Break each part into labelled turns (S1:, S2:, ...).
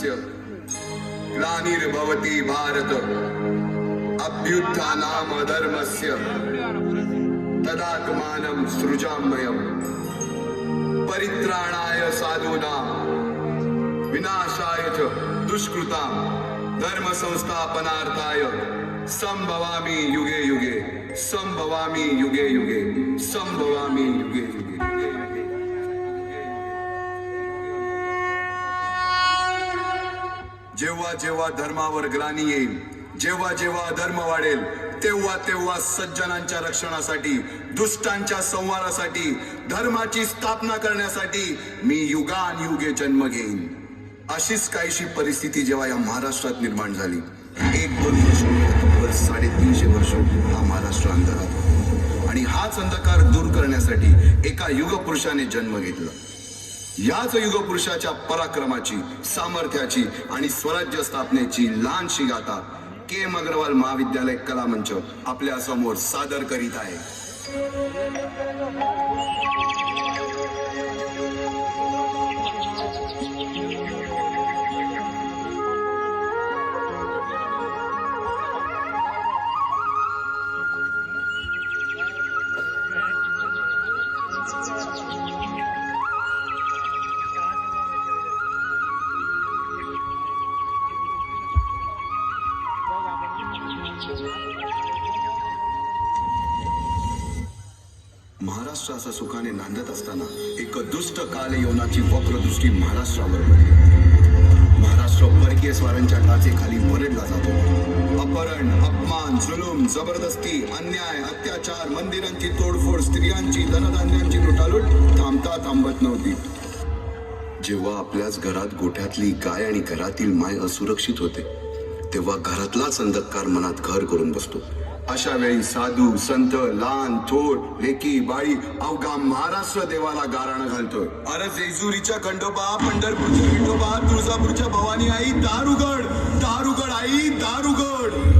S1: धर्मस्य ग्लानिर्भवति भारत अभ्युत्थानाम धर्मस्य तदात्मानं सृजाम्यहम् परित्राणाय साधूनां विनाशाय च दुष्कृतां धर्म संस्थापनार्थाय संभवामि युगे युगे संभवामि युगे युगे संभवामि युगे युगे। जेव्हा जेव्हा धर्मावर ग्लानी येईल, जेव्हा जेव्हा अधर्म वाढेल, तेव्हा तेव्हा सज्जनांच्या रक्षणासाठी, दुष्टांच्या संहारासाठी, धर्माची स्थापना करण्यासाठी मी युगानयुगे जन्म घेईन। अशीच काहीशी परिस्थिती जेव्हा या महाराष्ट्रात निर्माण झाली, 1-2 वर्ष 350 वर्ष हा महाराष्ट्र अंधारात, आणि हाच अंधकार दूर करण्यासाठी एका युगपुरुषाने जन्म घेतला। याच युगपुरुषाच्या पराक्रमाची, सामर्थ्याची आणि स्वराज्य स्थापनेची लहानशी गाथा के.एम. अग्रवाल महाविद्यालय कला मंच आपल्या समोर सादर करीत आहे। महाराष्ट्र असा सुखाने नांदत असताना एक दुष्ट कालयवनाची वक्रदृष्टी महाराष्ट्रावर पडली। महाराष्ट्र परकीय स्वारांच्या टाचेखाली भरडला जातो। अपहरण, अपमान, जुलूम, जबरदस्ती, अन्याय, अत्याचार, मंदिरांची तोडफोड, स्त्रियांची, धनधान्यांची लुटालूट थांबत नव्हती। जेव्हा आपल्याच घरात गोठ्यातली गाय आणि घरातील माय असुरक्षित होते, तेव्हा घरातलाच अंधकार मनात घर करून बसतो। अशा वेळी साधू, संत, लहान, थोर, लेकी, बाळी अवघा महाराष्ट्र देवाला गाराणं घालतोय। अरे जेजुरीच्या खंडोबा, पंढरपूरच्या विठोबा, तुळजापूरच्या भवानी आई, दार उघड, दार उघड आई, दार उघड।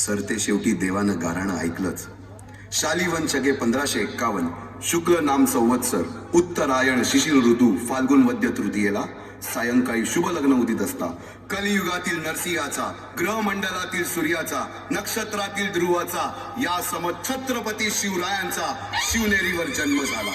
S1: सरते शेवटी देवानं गाराणं ऐकलंच। शालिवन शके 1551 शुक्ल नाम संवत्सर उत्तरायण शिशिर ऋतू फाल्गुन वद्य तृतीयेला सायंकाळी शुभ लग्न उदित असता कलियुगातील नरसिंहाचा, ग्रहमंडलातील सूर्याचा, नक्षत्रातील ध्रुवाचा, या सम छत्रपती शिवरायांचा शिवनेरीवर जन्म झाला।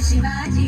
S2: Shivaji,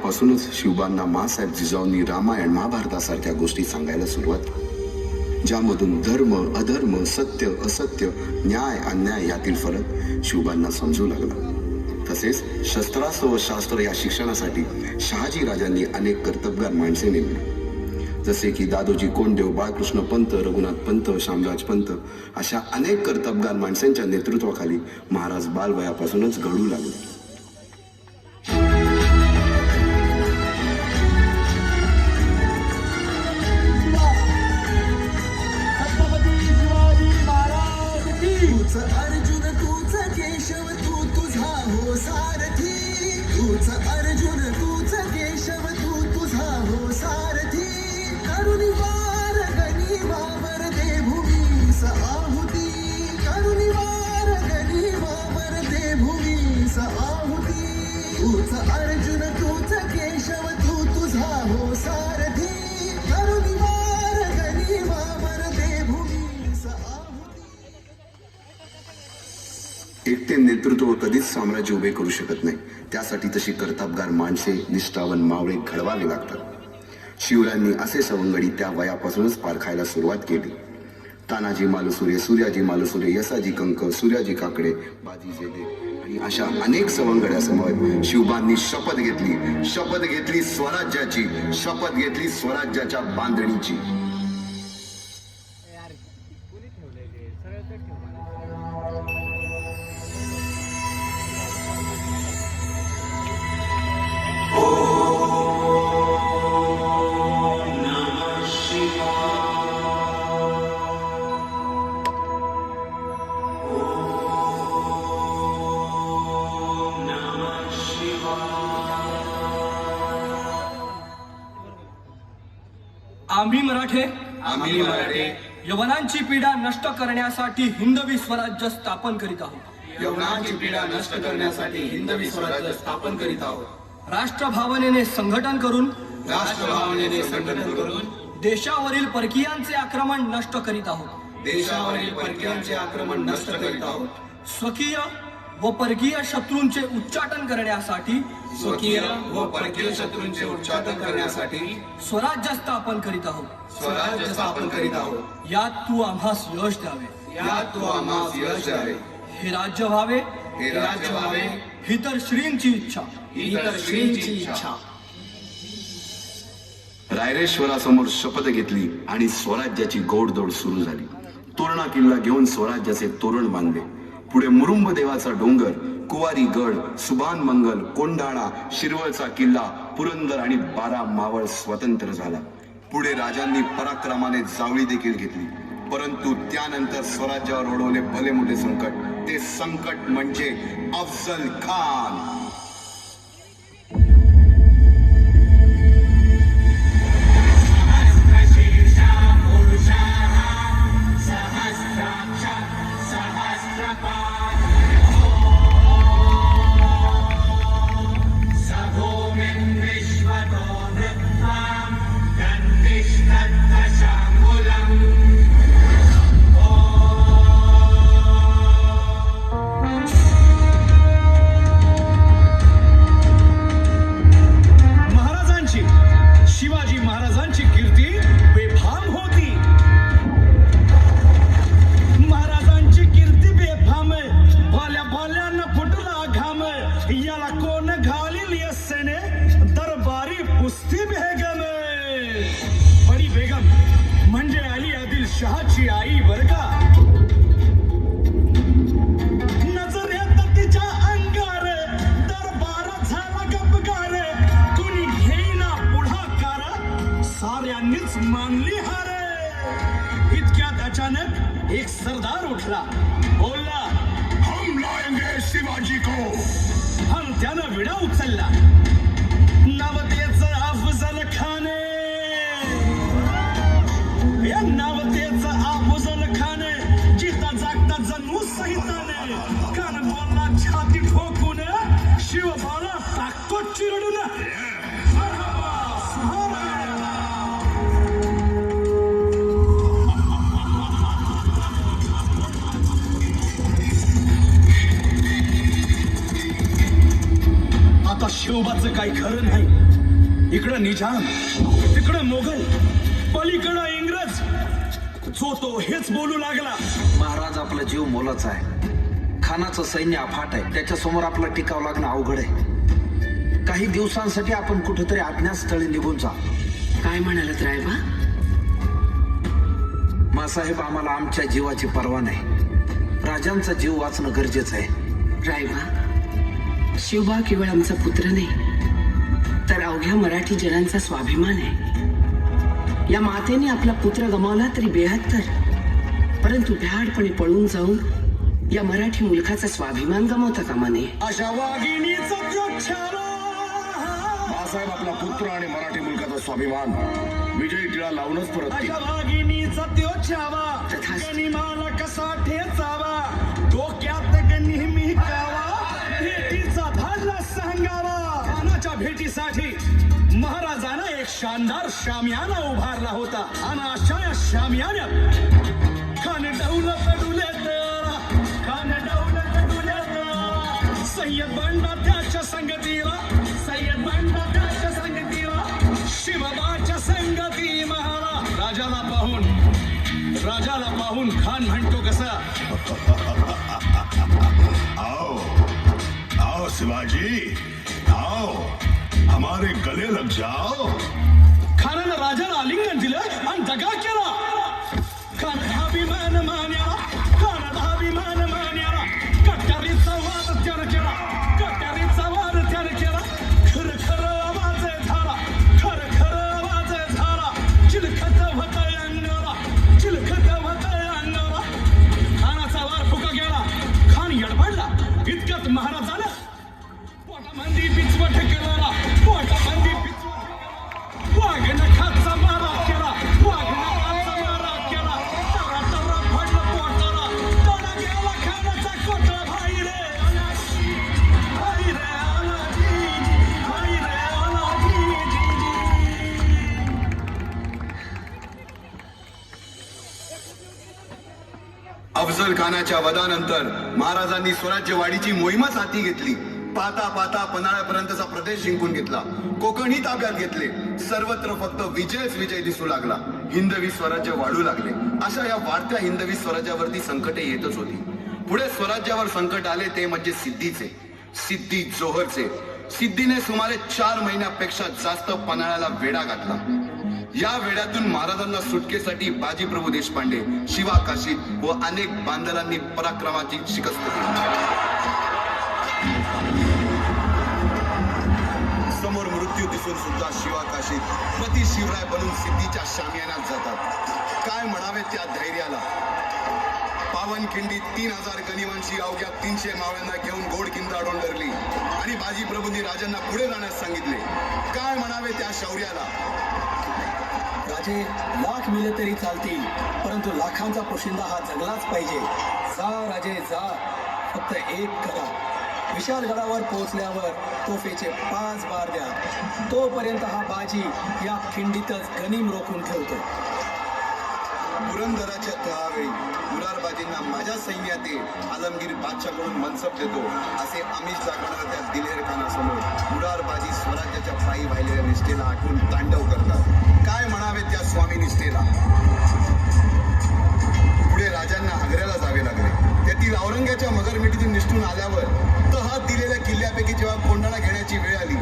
S1: वयापासूनच शिवबांना माँसाहेब जिजाऊंनी रामायण महाभारतासारख्या गोष्टी सांगायला सुरुवात केली, ज्यामधून धर्म अधर्म, सत्य असत्य, न्याय अन्याय यातील फरक शिवबांना समजू लागला. तसेच शस्त्रास्त्र व शास्त्र या शिक्षणासाठी शहाजी राजांनी अनेक कर्तबगार माणसे नेमली, जसे की दादोजी कोंडदेव, बाळकृष्ण पंत, रघुनाथ पंत, शामराज पंत अशा अनेक कर्तबगार माणसांच्या नेतृत्वाखाली महाराज बालवयापासूनच घडू लागले.
S2: अर्जुन तूच केशव तू तुझा हो सारथी, तूच अर्जुन तूच केशव तू तुझा हो सारथी. करुणी वार गणी वावर दे भूमीस आहुती, करुणी वार गणी वावर दे भूमीस आहुती. तूच अर्जुन तूच केशव तू तुझा हो सारथी, करुणी वार गणी वावर दे भूमीस आहुती.
S1: एकटे नेतृत्व कधीच साम्राज्य उभे करू शकत नाही. त्यासाठी तशी कर्तबगार माणसे, निष्ठावन मावळे घडवावे लागतात. शिवरायांनी असे सवंगडी त्या वयापासूनच पारखायला सुरुवात केली. तानाजी मालुसुरे, सूर्याजी मालुसुरे, यसाजी कंक, सूर्याजी काकडे, बाजी जेदे आणि अशा अनेक सवंगड्यासमोर शिवबांनी शपथ घेतली स्वराज्याची, शपथ घेतली स्वराज्याच्या बांधणीची.
S3: आम्ही मराठे
S4: यवनांची पीडा नष्ट करण्यासाठी हिंदवी स्वराज्य स्थापन करीत आहोत.
S3: यवनांची पीडा नष्ट करण्यासाठी हिंदवी स्वराज्य स्थापन करीत आहोत.
S4: राष्ट्रभावनेने संघटन करून
S3: राष्ट्रभावनेने संघटन करून
S4: देशावरील परकीयांचे आक्रमण नष्ट करीत आहोत.
S3: देशावरील परकीयांचे आक्रमण नष्ट करीत आहोत.
S4: स्वकीय व परकीय शत्रूंचे उच्चाटन करण्यासाठी
S3: स्वकीय व परकीय शत्रूंचे उच्चाटन करण्यासाठी
S4: स्वराज्य स्थापन करीत आहोत.
S3: स्वराज्य स्थापन करीत आहोत.
S4: यात तू आम्हास यश द्यावे.
S3: यात तू आम्हास यश द्यावे.
S4: हे राज्य व्हावे,
S3: हे राज्य व्हावे
S4: ही तर श्रींची इच्छा.
S3: ही तर श्रींची इच्छा.
S1: रायरेश्वरासमोर शपथ घेतली आणि स्वराज्याची गोडदोड सुरू झाली. तोरणा किल्ला घेऊन स्वराज्याचे तोरण बांधले. पुढे मुरुंब देवाचा डोंगर, कुवारी गड, सुभान मंगल, कोंढाणा, शिरवळचा किल्ला, पुरंदर आणि 12 मावळ स्वतंत्र झाला. पुढे राजांनी पराक्रमाने जावळी देखील घेतली. परंतु त्यानंतर स्वराज्यावर ओढवले भले मोठे संकट. ते संकट म्हणजे अफजल खान.
S5: शिवाजी महाराजांची कीर्ती बेफाम होती. महाराजांची कीर्ती बेफाम, भल्या भल्यांना फुटला घाम. याला कोण घालील यस्सेने दरबारी कुस्ती बेगम. बडी बेगम म्हणजे अली आदिल शहाची आई बर का. नजरेत तिच्या अंगार दरबार झाला गपगार. कुणी घेईना पुढाकार, साऱ्यांनीच मानली हार. इतक्यात अचानक एक सरदार उठला, बोलला, हम लाएंगे शिवाजी को. हम त्यानं विडा उचलला. नवतेचं अफजल खान. या नवतेचं अफजल खान जिता जागता जणू सहिताने. कान बोलला छाती ठोकून, शिवबाला टाकतो चिरडून. आता शिवबाचं काही खरं नाही. इकडं निजाम, तिकडं मोगल, पलीकडं इंग्रज. जो तो हेच बोलू लागला.
S6: महाराज आपला जीव मोलाचा आहे. खानाचं सैन्य अफाट आहे. त्याच्यासमोर आपला टिकाव लागणं अवघड आहे. काही दिवसांसाठी आपण कुठेतरी अज्ञातस्थळी निघून जा.
S7: काय म्हणालात रायबा?
S6: मासाहेब, आम्हाला आमच्या जीवाची पर्वा नाही. राजांचा जीव वाचणं गरजेचं आहे.
S7: रायबा, शिवबा केवळ आमचा पुत्र नाही, तर अवघ्या मराठी जनांचा स्वाभिमान आहे. या मातेने आपला पुत्र गमावला तरी 72, परंतु भ्याडपणे पळून जाऊन या मराठी मुलखाचा स्वाभिमान गमावता कामा नये.
S5: अशा वाघिणीचा जो छावा.
S1: बाळासाहेब आपला पुत्र आणि मराठी मुलकाचा स्वाभिमान विजयी टिळा लावूनच परत
S5: अशा वाघिणीचा त्यो छावा.
S7: तथास्तु.
S5: गनिमाला कसा ठेचावा, डोक्यात नेहमी कावा, भेटीचा भाजला सांगावा. खानाच्या भेटीसाठी महाराजांना एक शानदार शामियाना उभारला होता. आणि अशा या शामियान्यात खान डौलत डुलेत, खान डौलत डुलेत. सय्यद बंडा त्याच्या संगतीला, सय्यद बंडा त्याच्या संगतीला, शिवबाच्या संगती महारा. राजाला पाहून खान म्हणतो कसा,
S8: आओ आओ शिवाजी, आओ हमारे गले लग जाओ.
S5: खानानं राजाला आलिंगन दिलं आणि दगा केला. खानाचा अभिमान मान्याला, खानाचा अभिमान मान्याला. कट्यारीचा वाद त्यानं केला, कट्यारीचा वाद त्यानं केला. खरं खरं आवाज झाला, खरं खरं आवाज झाला. चिलखत होतंय अंगाला, चिलखत होतंय अंगाला. खानाचा वार फुका गेला. खान यडबडला. इतक्यात महाराज झाला. पोटामंदी पिचवट केला, पोटामंदी वाघनखाचा मारा केला, वाघनखाचा मारा केला. तरा तरा पडलं पोटाला, तडा गेला खानाचा कोटा. भाई रे अनाजी, भाई रे अनाजी, भाई रे अनाजी.
S1: अफजल खानाच्या वधानंतर महाराजांनी स्वराज्यवाढीची मोहीमच हाती घेतली. पाहता पाहता पन्हाळ्यापर्यंतचा प्रदेश जिंकून घेतला. कोकणही ताब्यात घेतले. सर्वत्र फक्त विजयच विजय दिसू लागला. हिंदवी स्वराज्य वाढू लागले. अशा या वाढत्या हिंदवी स्वराज्यावरती संकटे येतच होती. पुढे स्वराज्यावर संकट आले ते म्हणजे सिद्धीचे, सिद्धी जोहरचे. सिद्धीने सुमारे 4 महिन्यापेक्षा जास्त पन्हाळ्याला वेढा घातला. या वेड्यातून महाराजांना सुटकेसाठी बाजीप्रभू देशपांडे, शिवा काशीद व अनेक बांधलांनी पराक्रमाची शिकस्त दिली. समोर मृत्यू दिसून सुद्धा शिवा काशीद पती शिवराय बनून सिद्धीच्या शामियानात जातात. काय म्हणावे त्या धैर्याला. पावनखिंडीत 3000 गनिमांची अवघ्या 300 मावळ्यांना घेऊन गोडखिंड डोंगरली आणि बाजीप्रभूंनी राजांना पुढे जाण्यास सांगितले. काय म्हणावे त्या शौर्याला.
S9: राजे, लाख मिले तरी चालतील, परंतु लाखांचा पोशिंदा हा जगलाच पाहिजे. जा राजे जा, फक्त एक करा. विशालगडावर पोहोचल्यावर तोफेचे 5 बार द्या. तोपर्यंत हा बाजी या खिंडीतच गनिम रोखून ठेवतो.
S1: पुरंदराच्या त्यावेळी मुरारबाजींना माझ्या सैन्यात आलमगीर बादशाहकडून मनसब देतो असे आमिष दाखवणाऱ्या त्या दिलेर खानासमोर मुरारबाजी स्वराज्याच्या पायी वाहिलेल्या निष्ठेला आठवून तांडव करतात. काय म्हणावे त्या स्वामी निष्ठेला. पुढे राजांना आग्र्याला जावे लागले. त्यातील औरंग्याच्या मगरमिठीतून निष्ठून आल्यावर तहात दिलेल्या किल्ल्यापैकी जेव्हा कोंढाणा घेण्याची वेळ आली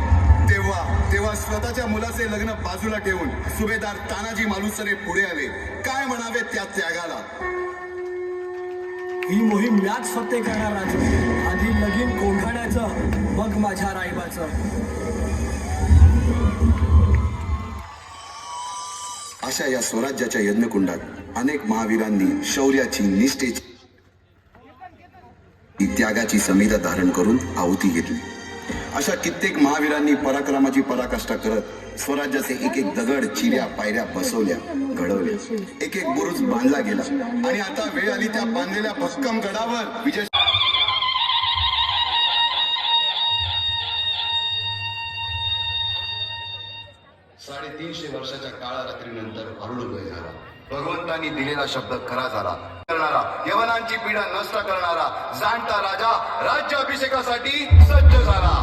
S1: तेव्हा स्वतःच्या मुलाचे लग्न बाजूला ठेवून सुभेदार तानाजी मालुसरे पुढे आले. काय म्हणावे त्या त्यागाला.
S4: ही मोहीम मॅच फत्ते करणार राजू. आधी लगीन कोंढाण्याचं, मग माझ्या रायबाचं.
S1: अशा या स्वराज्याच्या यज्ञकुंडात अनेक महावीरांनी शौर्याची, निष्ठेची, त्यागाची समिधा धारण करून आहुती घेतली. अशा कित्येक महावीरांनी पराक्रमाची पराकाष्ठा करत स्वराज्याचे एक एक दगड, चिऱ्या, पायऱ्या बसवल्या, घडवल्या. एक एक बुरुज बांधला गेला आणि आता वेळ आली त्या बांधलेल्या भक्कम गडावर विजय.
S10: 350 वर्षाच्या काळारात्रीनंतर अरुणोदय झाला. भगवंतांनी दिलेला शब्द खरा झाला. करणारा, यवनांची पीडा नष्ट करणारा जाणता राजा राज्याभिषेकासाठी सज्ज झाला.